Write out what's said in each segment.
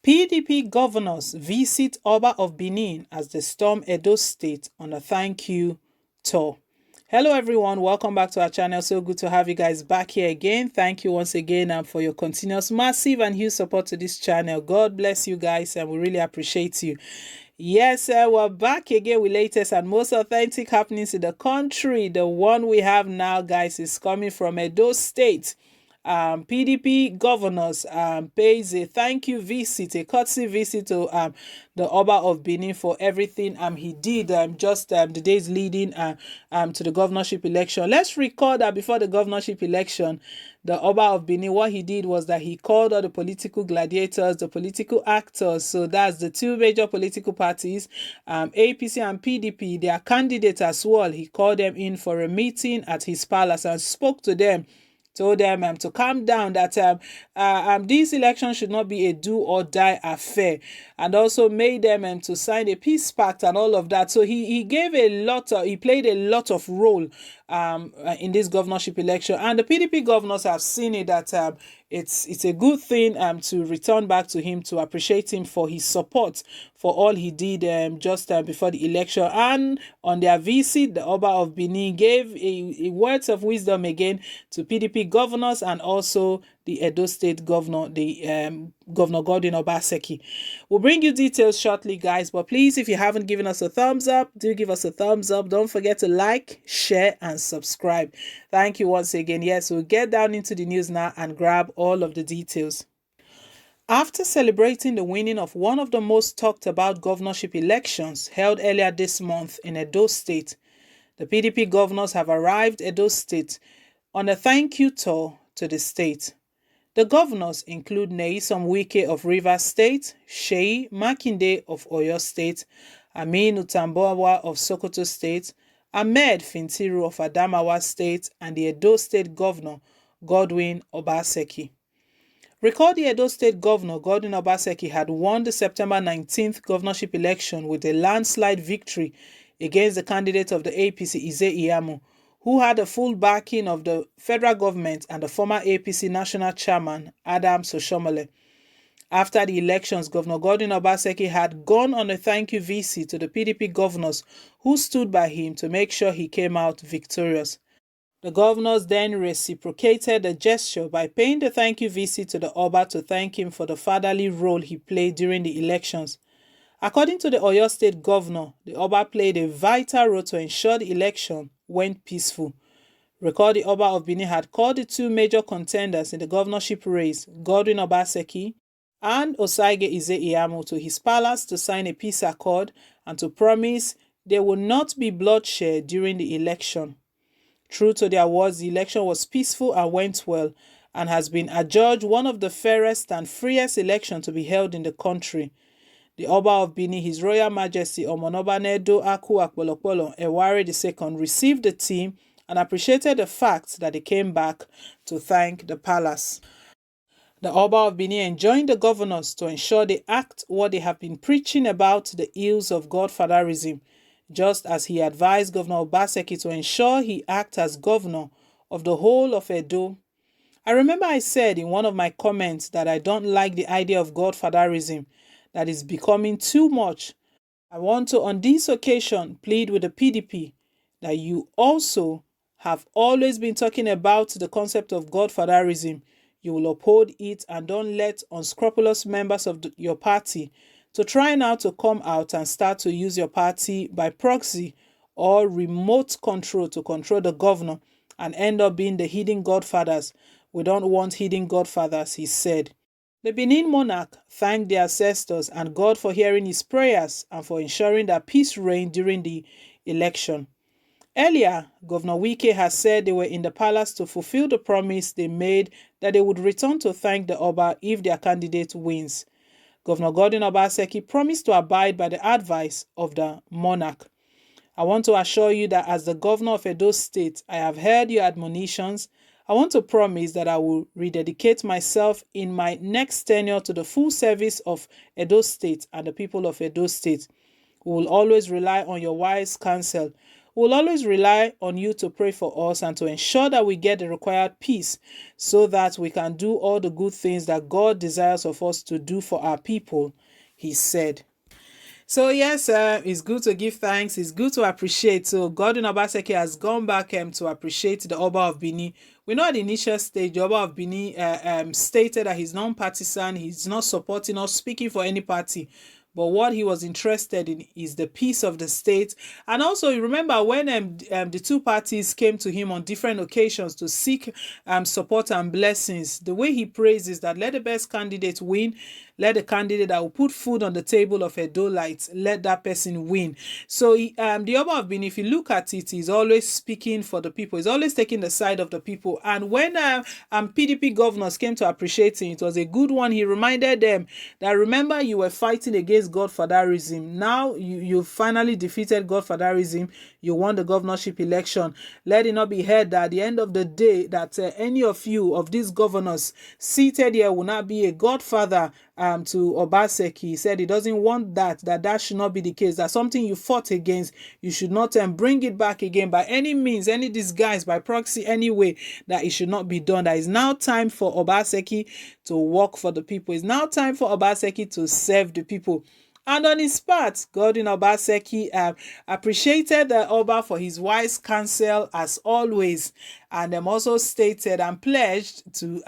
PDP governors visit Oba of Benin as they storm Edo State on a thank you tour. Hello everyone, welcome back to our channel. So good to have you guys back here again. Thank you once again for your continuous massive and huge support to this channel. God bless you guys and we really appreciate you. Yes, we're back again with latest and most authentic happenings in the country. The one we have now, guys, is coming from Edo State. PDP governors pays a thank you visit, a courtesy visit to the Oba of Benin for everything he did just the days leading to the governorship election. Let's recall that before the governorship election, the Oba of Benin, what he did was that he called all the political gladiators, the political actors, so that's the two major political parties, APC and PDP, their candidates as well. He called them in for a meeting at his palace and spoke to them, told them to calm down, that this election should not be a do or die affair, and also made them to sign a peace pact and all of that. So he gave he played a lot of role in this governorship election, and the PDP governors have seen it that it's a good thing to return back to him, to appreciate him for his support for all he did just before the election. And on their visit, the Oba of Benin gave a words of wisdom again to PDP governors and also the Edo State governor, the Governor Godwin Obaseki. We'll bring you details shortly, guys, but please, if you haven't given us a thumbs up, do give us a thumbs up. Don't forget to like, share, and subscribe. Thank you once again. Yes, we'll get down into the news now and grab all of the details. After celebrating the winning of one of the most talked about governorship elections held earlier this month in Edo State, the PDP governors have arrived Edo State on a thank you tour to the state. The governors include Nyesom Wike of Rivers State, Seyi Makinde of Oyo State, Aminu Tambuwal of Sokoto State, Ahmed Fintiru of Adamawa State, and the Edo State Governor, Godwin Obaseki. Recall the Edo State Governor, Godwin Obaseki, had won the September 19th governorship election with a landslide victory against the candidate of the APC, Ize Iyamu, who had the full backing of the federal government and the former APC national chairman, Adams Oshiomhole. After the elections, Governor Godwin Obaseki had gone on a thank you visit to the PDP governors who stood by him to make sure he came out victorious. The governors then reciprocated the gesture by paying the thank you visit to the Oba to thank him for the fatherly role he played during the elections. According to the Oyo State Governor, the Oba played a vital role to ensure the election went peaceful. Recall the Oba of Benin had called the two major contenders in the governorship race, Godwin Obaseki and Osaige Ize Iyamu, to his palace to sign a peace accord and to promise there would not be bloodshed during the election. True to their words, the election was peaceful and went well, and has been adjudged one of the fairest and freest elections to be held in the country. The Oba of Benin, His Royal Majesty Omonobanedo Aku Akpolokpolo Eware II, received the team and appreciated the fact that they came back to thank the palace. The Oba of Benin enjoined the governors to ensure they act what they have been preaching about, the ills of godfatherism, just as he advised Governor Obaseki to ensure he act as governor of the whole of Edo. I remember I said in one of my comments that I don't like the idea of godfatherism, that is becoming too much. I want to, on this occasion, plead with the PDP that you also have always been talking about the concept of godfatherism. You will uphold it and don't let unscrupulous members of your party to try now to come out and start to use your party by proxy or remote control to control the governor and end up being the hidden godfathers. We don't want hidden godfathers, he said. The Benin monarch thanked the ancestors and God for hearing his prayers and for ensuring that peace reigned during the election. Earlier, Governor Wike has said they were in the palace to fulfill the promise they made that they would return to thank the Oba if their candidate wins. Governor Godwin Obaseki promised to abide by the advice of the monarch. I want to assure you that as the governor of Edo State, I have heard your admonitions. I want to promise that I will rededicate myself in my next tenure to the full service of Edo State and the people of Edo State. We will always rely on your wise counsel. We'll always rely on you to pray for us and to ensure that we get the required peace so that we can do all the good things that God desires of us to do for our people, he said. So yes, it's good to give thanks. It's good to appreciate. So Godwin Obaseki has gone back to appreciate the Oba of Benin. We know at the initial stage, the Oba of Benin stated that he's non-partisan. He's not supporting or speaking for any party. But what he was interested in is the peace of the state. And also, you remember when the two parties came to him on different occasions to seek support and blessings, the way he prays is that let the best candidate win. Let the candidate that will put food on the table of Edolites, let that person win. So the Oba of Benin, if you look at it, he's always speaking for the people. He's always taking the side of the people. And when PDP governors came to appreciate him, it was a good one. He reminded them that, remember, you were fighting against Godfatherism. Now you finally defeated Godfatherism. You won the governorship election. Let it not be heard that at the end of the day that any of you, of these governors seated here, will not be a godfather to Obaseki. He said he doesn't want that should not be the case. That's something you fought against. You should not bring it back again by any means, any disguise, by proxy, any way, that it should not be done. That it's now time for Obaseki to work for the people. It's now time for Obaseki to serve the people. And on his part, Godwin Obaseki appreciated the Oba for his wise counsel as always, and also stated and pledged to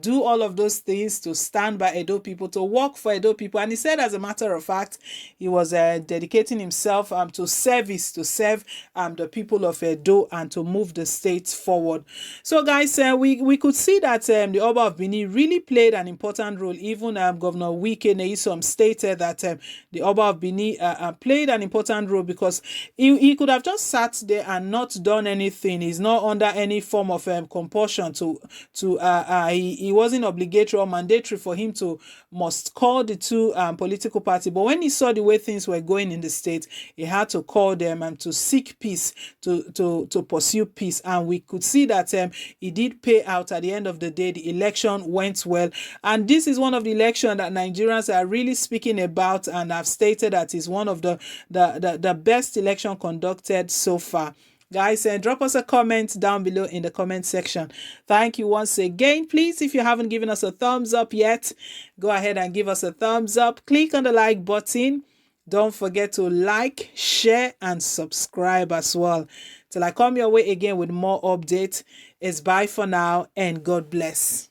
do all of those things, to stand by Edo people, to work for Edo people. And he said, as a matter of fact, he was dedicating himself to service, to serve the people of Edo and to move the state forward. So guys, we could see that the Oba of Benin really played an important role. Even Governor Wike Neisom stated that the Oba of Benin played an important role because he could have just sat there and not done anything. He's not under any form of compulsion he wasn't obligatory or mandatory for him to must call the two political parties. But when he saw the way things were going in the state, he had to call them and to seek peace, to pursue peace. And we could see that he did pay out at the end of the day. The election went well. And this is one of the elections that Nigerians are really speaking about, and have stated that is one of the best election conducted so far. Guys, drop us a comment down below in the comment section. Thank you once again. Please, if you haven't given us a thumbs up yet, go ahead and give us a thumbs up. Click on the like button. Don't forget to like, share, and subscribe as well. Till I come your way again with more updates. It's bye for now, and God bless.